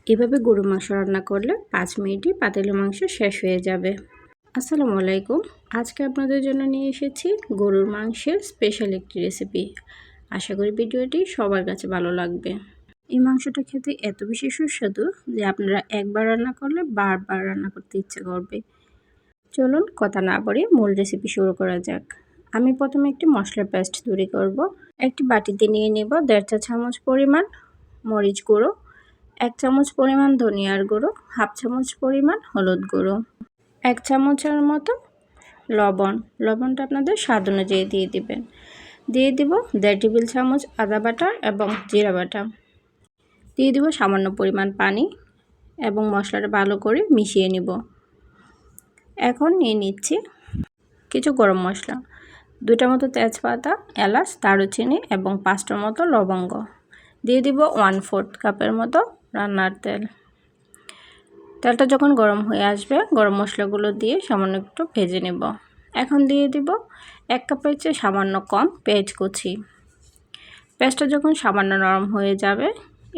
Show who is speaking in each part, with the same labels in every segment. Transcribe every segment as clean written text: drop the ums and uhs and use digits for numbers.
Speaker 1: এভাবে গরুর মাংস রান্না করলে 5 মিনিটই পাতিলের মাংস শেষ হয়ে যাবে। আসসালামু আলাইকুম। আজকে আপনাদের জন্য নিয়ে এসেছি গরুর মাংসের স্পেশাল একটি রেসিপি। আশা করি ভিডিওটি সবার কাছে ভালো লাগবে। এই মাংসটা খেতে এত বেশি সুস্বাদু যে আপনারা একবার রান্না করলে বারবার রান্না করতে ইচ্ছে করবে। চলুন কথা না বাড়িয়ে মূল রেসিপি শুরু করা যাক। আমি প্রথমে একটি মশলার পেস্ট তৈরি করব। একটি বাটিতে নিয়ে নেব 1.5 চা চামচ পরিমাণ মরিচ গুঁড়ো, 1 চামচ পরিমাণ ধনিয়ার গুঁড়ো, 1/2 চামচ পরিমাণ হলুদ গুঁড়ো, 1 চামচের মতো লবণটা আপনাদের স্বাদ অনুযায়ী দিয়ে দিবেন। দিয়ে দিব 1.5 টেবিল চামচ আদা বাটা এবং জিরা বাটা। দিয়ে দিব সামান্য পরিমাণ পানি এবং মশলাটা ভালো করে মিশিয়ে নিব। এখন নিয়ে নিচ্ছি কিছু গরম মশলা, 2টা মতো তেজপাতা, এলাচ, দারুচিনি এবং 5টার মতো লবঙ্গ। দিয়ে দিব 1/4 কাপের মতো রান্নার তেল। তেলটা যখন গরম হয়ে আসবে গরম মশলাগুলো দিয়ে সামান্য একটু ভেজে নেব। এখন দিয়ে দিব 1 কাপের চেয়ে সামান্য কম পেঁয়াজ কুচি। পেঁয়াজটা যখন সামান্য নরম হয়ে যাবে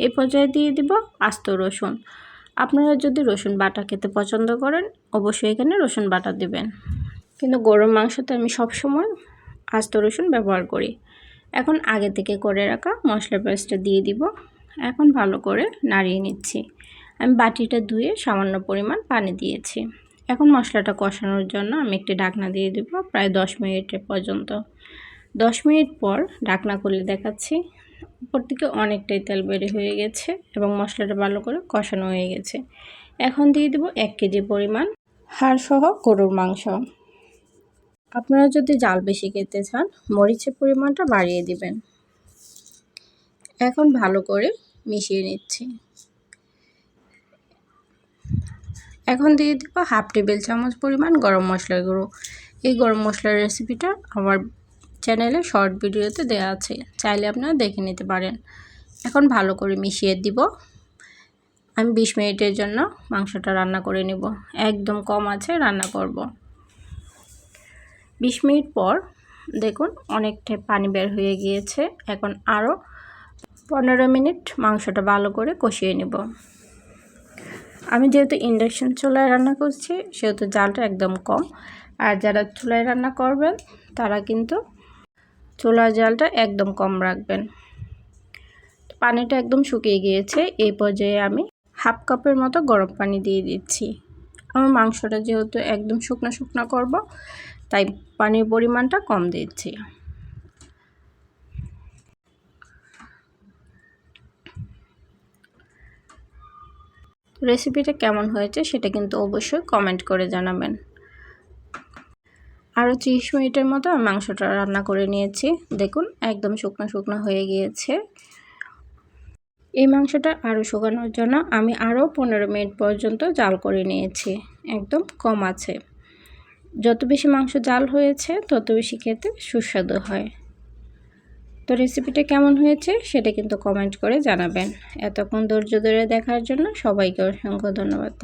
Speaker 1: এই পর্যায়ে দিয়ে দিব আস্ত রসুন। আপনারা যদি রসুন বাটা খেতে পছন্দ করেন অবশ্যই এখানে রসুন বাটা দিবেন, কিন্তু গরুর মাংসতে আমি সবসময় আস্ত রসুন ব্যবহার করি। এখন আগে থেকে করে রাখা মশলা পেস্টটা দিয়ে দিব। এখন ভালো করে নাড়িয়ে নিচ্ছি। আমি বাটিটা ধুয়ে সামান্য পরিমাণ পানি দিয়েছি। এখন মশলাটা কষানোর জন্য আমি একটি ঢাকনা দিয়ে দেব প্রায় 10 মিনিটের পর্যন্ত। 10 মিনিট পর ঢাকনা খুলে দেখাচ্ছি, উপর থেকে অনেকটাই তেল বের হয়ে গেছে এবং মশলাটা ভালো করে কষানো হয়ে গেছে। এখন দিয়ে দেব 1 কেজি পরিমাণ হাড়সহ গরুর মাংস। আপনারা যদি ঝাল বেশি খেতে চান মরিচের পরিমাণটা বাড়িয়ে দিবেন। এখন ভালো করে মিশিয়ে নিচ্ছি। এখন দিয়ে দিব 1/2 টেবিল চামচ পরিমাণ গরম মশলার গুঁড়ো। এই গরম মশলার রেসিপিটা আমার চ্যানেলে শর্ট ভিডিওতে দেওয়া আছে, চাইলে আপনারা দেখে নিতে পারেন। এখন ভালো করে মিশিয়ে দিব। আমি 20 মিনিটের জন্য মাংসটা রান্না করে নেব। একদম কম আঁচে রান্না করব। 20 মিনিট পর দেখুন অনেকটাই পানি বের হয়ে গিয়েছে। এখন আরও 15 মিনিট মাংসটা ভালো করে কষিয়ে নেব। আমি যেহেতু ইন্ডাকশন চুলায় রান্না করছি সেহেতু জালটা একদম কম, আর যারা চুলায় রান্না করবেন তারা কিন্তু চুলার জালটা একদম কম রাখবেন। পানিটা একদম শুকিয়ে গিয়েছে। এই পর্যায়ে আমি 1/2 কাপের মতো গরম পানি দিয়ে দিচ্ছি। আমার মাংসটা যেহেতু একদম শুকনো করব তাই পানির পরিমাণটা কম দিচ্ছি। রেসিপিটা কেমন হয়েছে সেটা কিন্তু অবশ্যই কমেন্ট করে জানাবেন। আরও 30 মিনিটের মতো আমি মাংসটা রান্না করে নিয়েছি। দেখুন একদম শুকনো হয়ে গিয়েছে। এই মাংসটা আরও শুকানোর জন্য আমি আরও 15 মিনিট পর্যন্ত জাল করে নিয়েছি, একদম কম আছে। যত বেশি মাংস জাল হয়েছে তত বেশি খেতে সুস্বাদু হয়। তো রেসিপিটা কেমন হয়েছে সেটা কিন্তু কমেন্ট করে জানাবেন। এতক্ষণ ধৈর্য ধরে দেখার জন্য সবাইকে অসংখ্য ধন্যবাদ।